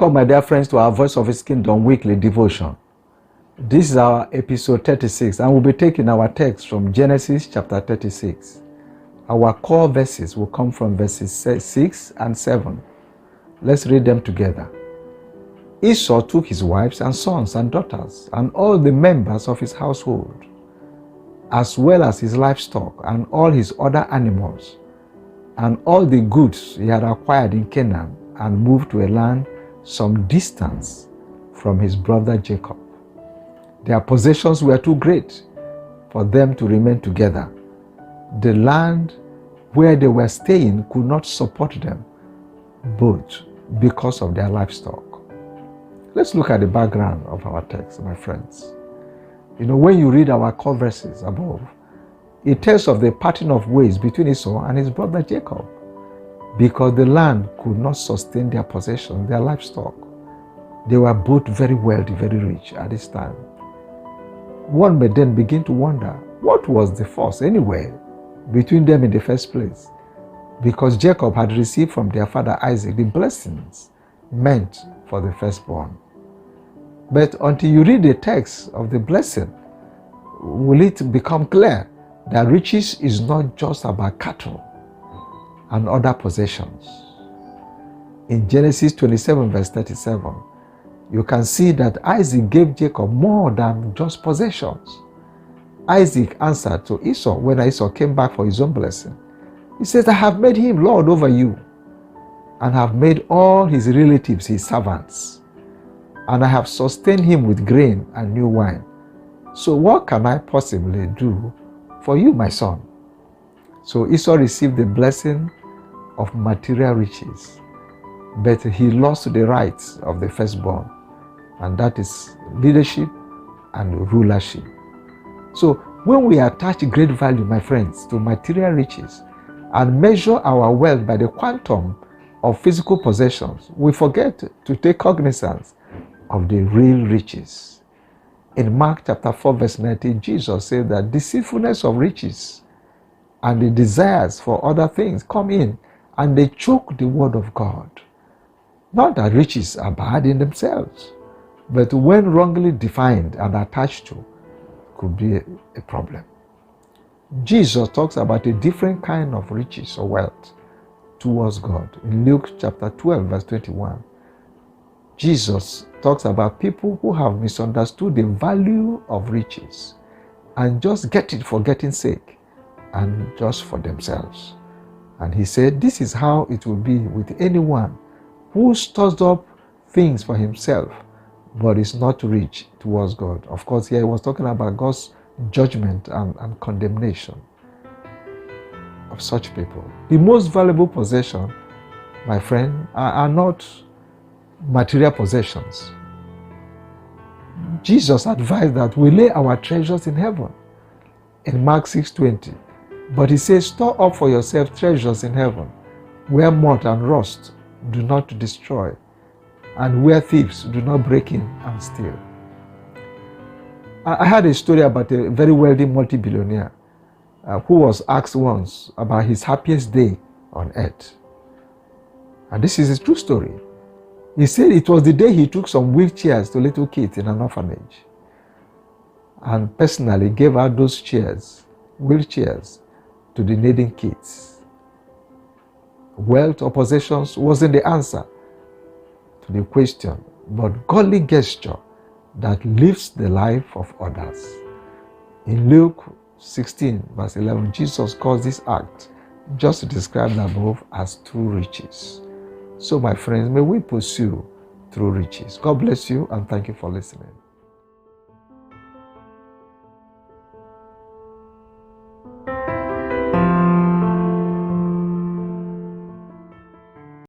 Welcome, my dear friends, to our Voice of His Kingdom weekly devotion. This is our episode 36, and we'll be taking our text from Genesis chapter 36. Our core verses will come from verses 6 and 7. Let's read them together. Esau took his wives and sons and daughters and all the members of his household, as well as his livestock and all his other animals, and all the goods he had acquired in Canaan, and moved to a land some distance from his brother Jacob. Their possessions were too great for them to remain together. The land where they were staying could not support them, both because of their livestock. Let's look at the background of our text, my friends. When you read our core verses above, it tells of the parting of ways between Esau and his brother Jacob, because the land could not sustain their possessions, their livestock. They were both very wealthy, very rich at this time. One may then begin to wonder, what was the force anyway between them in the first place? Because Jacob had received from their father Isaac the blessings meant for the firstborn. But until you read the text of the blessing, will it become clear that riches is not just about cattle and other possessions. In Genesis 27 verse 37, you can see that Isaac gave Jacob more than just possessions. Isaac answered to Esau when Esau came back for his own blessing. He says, I have made him Lord over you, and have made all his relatives his servants, and I have sustained him with grain and new wine. So what can I possibly do for you, my son? So Esau received the blessing of material riches, but he lost the rights of the firstborn, and that is leadership and rulership. So when we attach great value, my friends, to material riches and measure our wealth by the quantum of physical possessions, we forget to take cognizance of the real riches. In Mark chapter 4 verse 19, Jesus said that deceitfulness of riches and the desires for other things come in, and they choke the word of God. Not that riches are bad in themselves, but when wrongly defined and attached to, could be a problem. Jesus talks about a different kind of riches or wealth towards God. In Luke chapter 12 verse 21, Jesus talks about people who have misunderstood the value of riches and just get it for getting sake and just for themselves. And he said, this is how it will be with anyone who stores up things for himself, but is not rich towards God. Of course, here he was talking about God's judgment and condemnation of such people. The most valuable possession, my friend, are not material possessions. Jesus advised that we lay our treasures in heaven in Mark 6:20. But he says, store up for yourself treasures in heaven, where moth and rust do not destroy, and where thieves do not break in and steal. I had a story about a very wealthy multi-billionaire who was asked once about his happiest day on earth. And this is a true story. He said it was the day he took some wheelchairs to little kids in an orphanage, and personally gave out those wheelchairs, to the needing kids. Wealth or possessions wasn't the answer to the question, but godly gesture that lifts the life of others. In Luke 16 verse 11, Jesus calls this act, just described above, as true riches. So my friends, may we pursue true riches. God bless you, and thank you for listening.